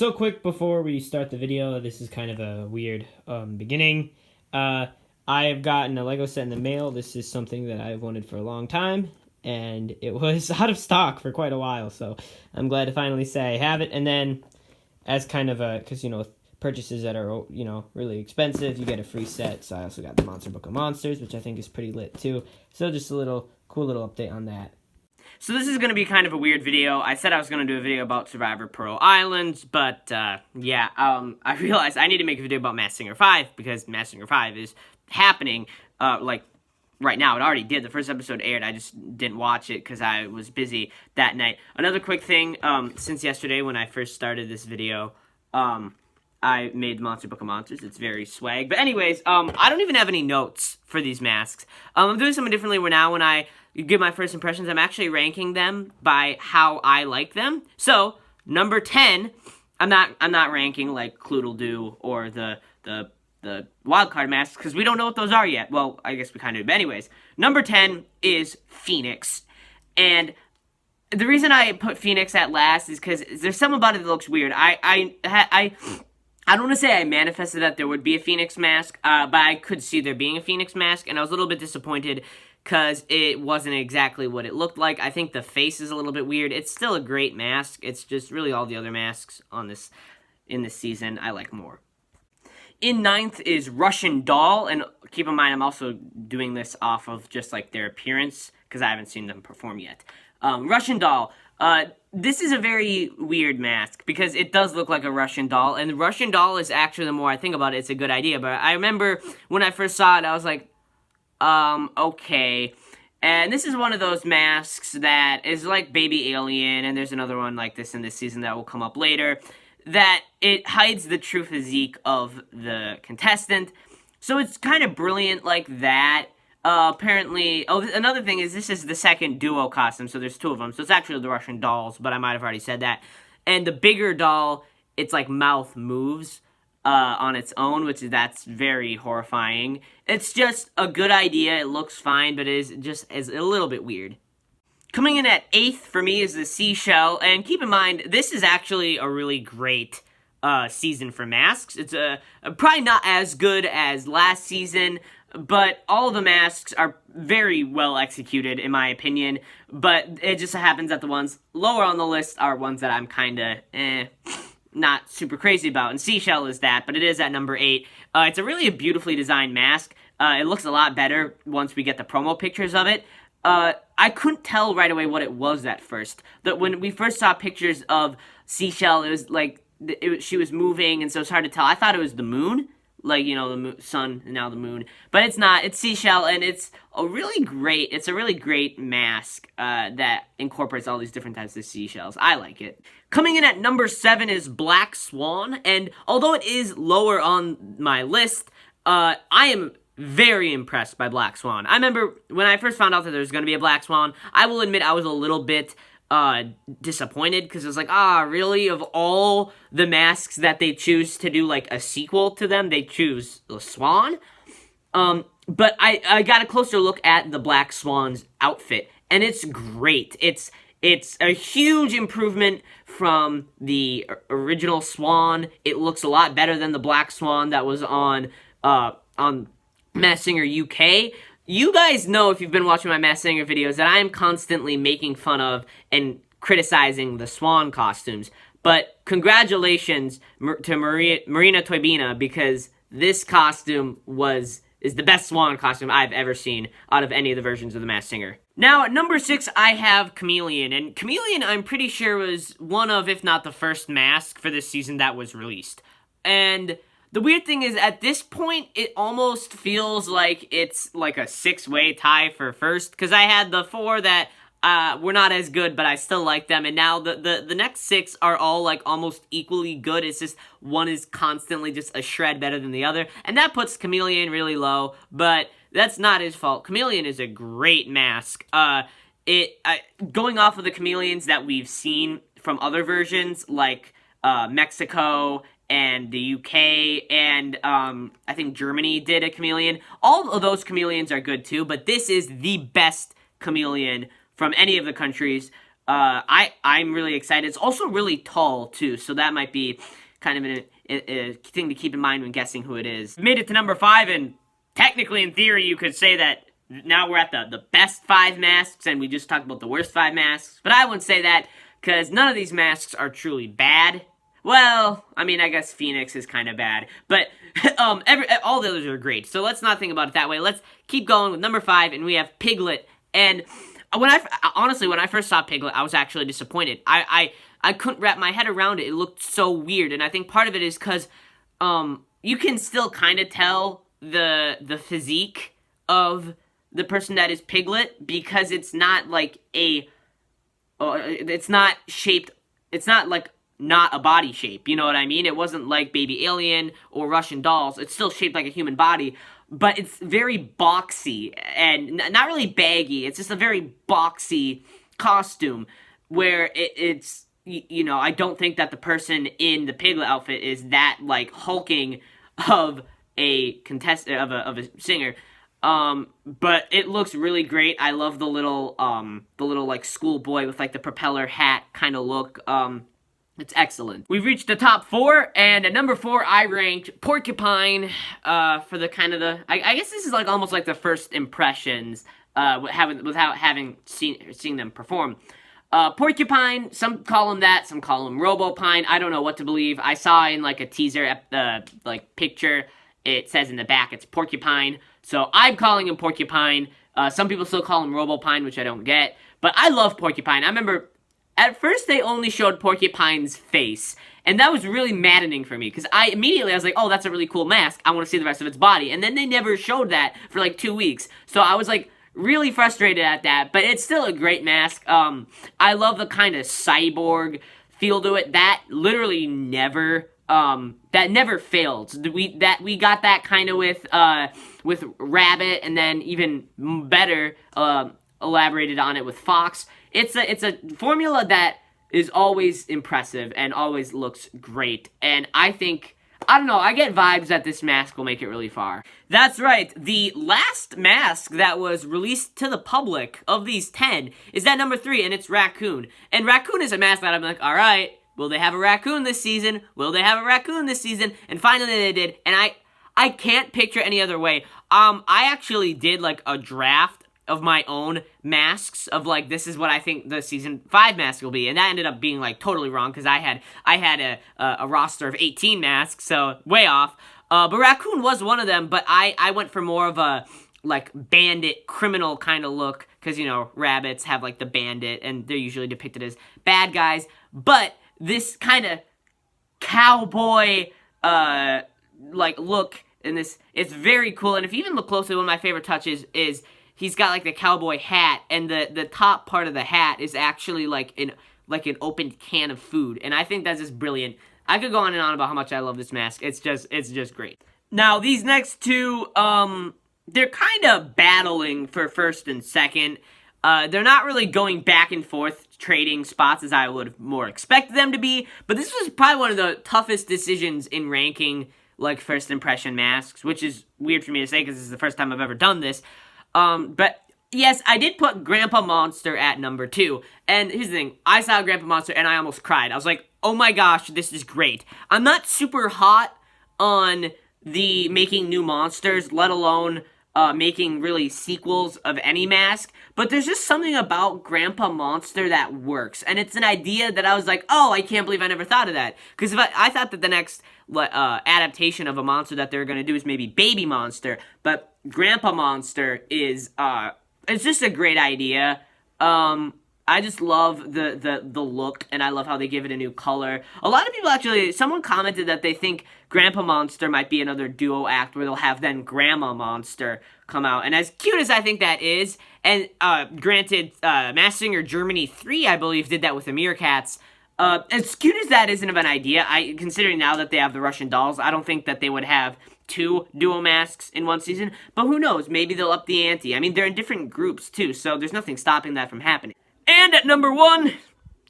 So quick before we start the video, this is kind of a weird beginning. I have gotten a Lego set in the mail. This is something that I've wanted for a long time, and it was out of stock for quite a while, so I'm glad to finally say I have it. And then, as kind of a, because, purchases that are, really expensive, you get a free set, so I also got the Monster Book of Monsters, which I think is pretty lit, too. So just a cool little update on that. So this is going to be kind of a weird video. I said I was going to do a video about Survivor Pearl Islands, but, I realized I need to make a video about Masked Singer 5, because Masked Singer 5 is happening, right now. It already did. The first episode aired. I just didn't watch it because I was busy that night. Another quick thing, since yesterday when I first started this video, I made the Monster Book of Monsters. It's very swag. But anyways, I don't even have any notes for these masks. I'm doing something differently where now when I give my first impressions, I'm actually ranking them by how I like them. So, number 10, I'm not ranking like Cloodle-Doo or the wildcard masks, because we don't know what those are yet. Well, I guess we kind of do. But anyways, number 10 is Phoenix. And the reason I put Phoenix at last is because there's something about it that looks weird. I don't want to say I manifested that there would be a Phoenix mask, but I could see there being a Phoenix mask, and I was a little bit disappointed because it wasn't exactly what it looked like. I think the face is a little bit weird. It's still a great mask. It's just really all the other masks in this season I like more. In 9th is Russian Doll, and keep in mind I'm also doing this off of just like their appearance, because I haven't seen them perform yet. Russian Doll. This is a very weird mask, because it does look like a Russian doll, and the Russian Doll is actually, the more I think about it, it's a good idea, but I remember when I first saw it, I was like, okay. And this is one of those masks that is like Baby Alien, and there's another one like this in this season that will come up later, that it hides the true physique of the contestant. So it's kind of brilliant like that. Apparently, another thing is this is the second duo costume, so there's two of them. So it's actually the Russian dolls, but I might have already said that. And the bigger doll, its like mouth moves on its own, that's very horrifying. It's just a good idea. It looks fine, but it is a little bit weird. Coming in at 8th for me is the Seashell, and keep in mind, this is actually a really great season for masks. It's probably not as good as last season, but all the masks are very well executed, in my opinion, but it just happens that the ones lower on the list are ones that I'm kind of, not super crazy about, and Seashell is that, but it is at number 8. It's a beautifully designed mask. It looks a lot better once we get the promo pictures of it. I couldn't tell right away what it was at first. When we first saw pictures of Seashell, it was like, she was moving, and so it's hard to tell. I thought it was the moon, like, the sun and now the moon, but it's not. It's Seashell, and it's a really great mask that incorporates all these different types of seashells. I like it. Coming in at number 7 is Black Swan, and although it is lower on my list, I am very impressed by Black Swan. I remember when I first found out that there was going to be a Black Swan, I will admit I was a little bit disappointed, because it was like, really? Of all the masks that they choose to do like a sequel to them, they choose the Swan? But I got a closer look at the Black Swan's outfit, and it's great. It's a huge improvement from the original Swan. It looks a lot better than the Black Swan that was on Masked Singer UK. You guys know, if you've been watching my Masked Singer videos, that I am constantly making fun of and criticizing the Swan costumes. But congratulations to Marina Toibina, because this costume is the best Swan costume I've ever seen out of any of the versions of the Masked Singer. Now, at number 6, I have Chameleon. And Chameleon, I'm pretty sure, was one of, if not the first mask for this season that was released. And the weird thing is, at this point, it almost feels like it's like a 6-way tie for first, because I had the 4 that were not as good, but I still like them, and now the next 6 are all like almost equally good. It's just one is constantly just a shred better than the other, and that puts Chameleon really low, but that's not his fault. Chameleon is a great mask. Going off of the Chameleons that we've seen from other versions, like Mexico and the UK, and I think Germany did a Chameleon. All of those Chameleons are good too, but this is the best Chameleon from any of the countries. I'm really excited. It's also really tall too, so that might be kind of a thing to keep in mind when guessing who it is. We made it to number 5, and technically, in theory, you could say that now we're at the best 5 masks, and we just talked about the worst 5 masks. But I wouldn't say that, because none of these masks are truly bad. Well, I mean, I guess Phoenix is kind of bad, but all the others are great. So let's not think about it that way. Let's keep going with number 5, and we have Piglet. And honestly, when I first saw Piglet, I was actually disappointed. I couldn't wrap my head around it. It looked so weird, and I think part of it is because you can still kind of tell the physique of the person that is Piglet, because it's not like it's not shaped, it's not like not a body shape, you know what I mean? It wasn't like Baby Alien or Russian Dolls. It's still shaped like a human body, but it's very boxy and not really baggy. It's just a very boxy costume where it's, you know, I don't think that the person in the Piglet outfit is that, like, hulking of a contestant, of a singer. But it looks really great. I love the little like schoolboy with like the propeller hat kind of look. It's excellent. We've reached the top 4, and at number 4, I ranked Porcupine, for the kind of I guess this is like almost like the first impressions, without having seen them perform. Porcupine, some call him that, some call him Robopine. I don't know what to believe. I saw in like a teaser, like picture, it says in the back it's Porcupine. So I'm calling him Porcupine. Some people still call him Robopine, which I don't get. But I love Porcupine. I remember at first they only showed Porcupine's face. And that was really maddening for me, because I was like, oh, that's a really cool mask. I want to see the rest of its body. And then they never showed that for like 2 weeks. So I was like really frustrated at that. But it's still a great mask. I love the kind of cyborg feel to it. That literally never failed. We got that kind of with Rabbit, and then even better elaborated on it with Fox. It's a formula that is always impressive and always looks great. And I don't know, I get vibes that this mask will make it really far. That's right, the last mask that was released to the public of these 10 is at number 3, and it's Raccoon. And Raccoon is a mask that I'm like, alright, will they have a raccoon this season? Will they have a raccoon this season? And finally they did, and I can't picture any other way. I actually did like a draft of my own masks of like, this is what I think the season 5 mask will be, and that ended up being like totally wrong, because I had a roster of 18 masks, so way off. But Raccoon was one of them, but I went for more of a like bandit criminal kind of look, because, you know, rabbits have like the bandit and they're usually depicted as bad guys, but this kind of cowboy like look in this, it's very cool. And if you even look closely, one of my favorite touches is he's got like the cowboy hat, and the top part of the hat is actually like an opened can of food, and I think that's just brilliant. I could go on and on about how much I love this mask. It's just great. Now these next 2, they're kind of battling for first and second. They're not really going back and forth trading spots as I would have more expected them to be, but this was probably one of the toughest decisions in ranking like first impression masks, which is weird for me to say because this is the first time I've ever done this. But yes, I did put Grandpa Monster at number 2. And here's the thing, I saw Grandpa Monster and I almost cried. I was like, oh my gosh, this is great. I'm not super hot on the making new monsters, let alone making really sequels of any mask, but there's just something about Grandpa Monster that works, and it's an idea that I was like, oh, I can't believe I never thought of that, because if I thought that the next adaptation of a monster that they're going to do is maybe Baby Monster, but Grandpa Monster is, it's just a great idea. I just love the look, and I love how they give it a new color. A lot of people actually, someone commented that they think Grandpa Monster might be another duo act where they'll have then Grandma Monster come out. And as cute as I think that is, and granted, Masked Singer Germany 3, I believe, did that with the Meerkats. As cute as that isn't of an idea, considering now that they have the Russian Dolls, I don't think that they would have 2 duo masks in one season. But who knows, maybe they'll up the ante. I mean, they're in different groups too, so there's nothing stopping that from happening. And at number 1, it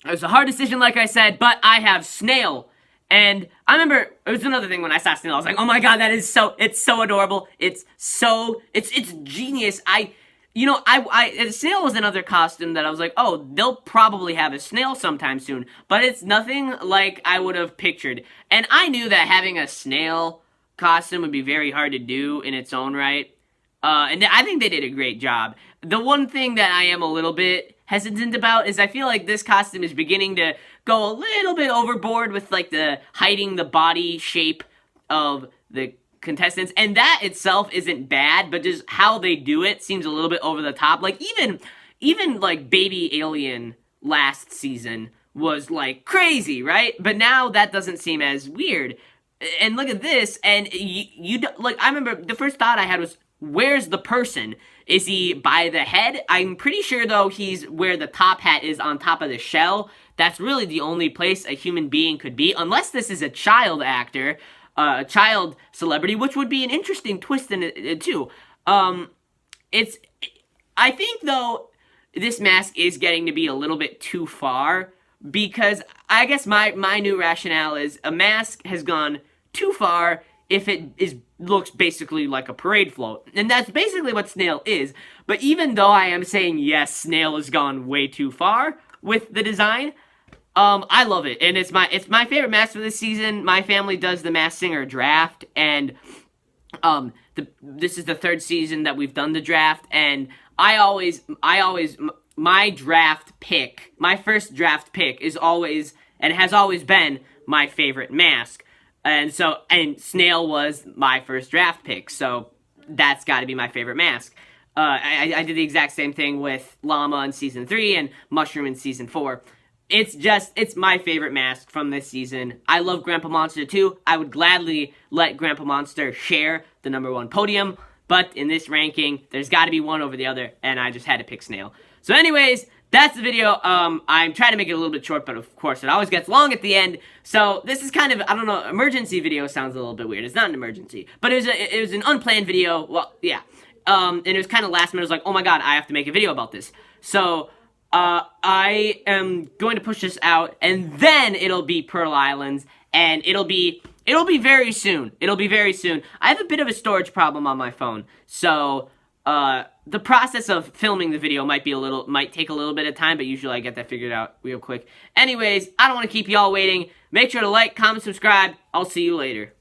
was a hard decision, like I said, but I have Snail. And I remember, it was another thing when I saw Snail, I was like, oh my god, it's so adorable. It's genius. you know, Snail was another costume that I was like, oh, they'll probably have a snail sometime soon, but it's nothing like I would have pictured. And I knew that having a snail costume would be very hard to do in its own right. And I think they did a great job. The one thing that I am a little bit hesitant about is I feel like this costume is beginning to go a little bit overboard with like the hiding the body shape of the contestants, and that itself isn't bad, but just how they do it seems a little bit over the top. Like even like Baby Alien last season was like crazy, right? But now that doesn't seem as weird. And look at this, and you like, I remember the first thought I had was, where's the person? Is he by the head? I'm pretty sure, though, he's where the top hat is on top of the shell. That's really the only place a human being could be, unless this is a child actor, a child celebrity, which would be an interesting twist in it, too. I think, though, this mask is getting to be a little bit too far, because I guess my new rationale is a mask has gone too far if it looks basically like a parade float. And that's basically what Snail is. But even though I am saying, yes, Snail has gone way too far with the design, I love it. And it's my favorite mask for this season. My family does the Masked Singer draft, and this is the third season that we've done the draft, and my draft pick, my first draft pick is always, and has always been, my favorite mask. And Snail was my first draft pick, so that's got to be my favorite mask. I did the exact same thing with Llama in Season 3 and Mushroom in Season 4. It's my favorite mask from this season. I love Grandpa Monster too. I would gladly let Grandpa Monster share the #1 podium, but in this ranking, there's got to be one over the other, and I just had to pick Snail. So anyways, that's the video. I'm trying to make it a little bit short, but of course it always gets long at the end. So this is kind of, I don't know, emergency video sounds a little bit weird. It's not an emergency, but it was an unplanned video. Well, yeah. And it was kind of last minute. I was like, oh my god, I have to make a video about this. So I am going to push this out, and then it'll be Pearl Islands, and it'll be very soon. It'll be very soon. I have a bit of a storage problem on my phone, so the process of filming the video might take a little bit of time, but usually I get that figured out real quick. Anyways, I don't want to keep y'all waiting. Make sure to like, comment, subscribe. I'll see you later.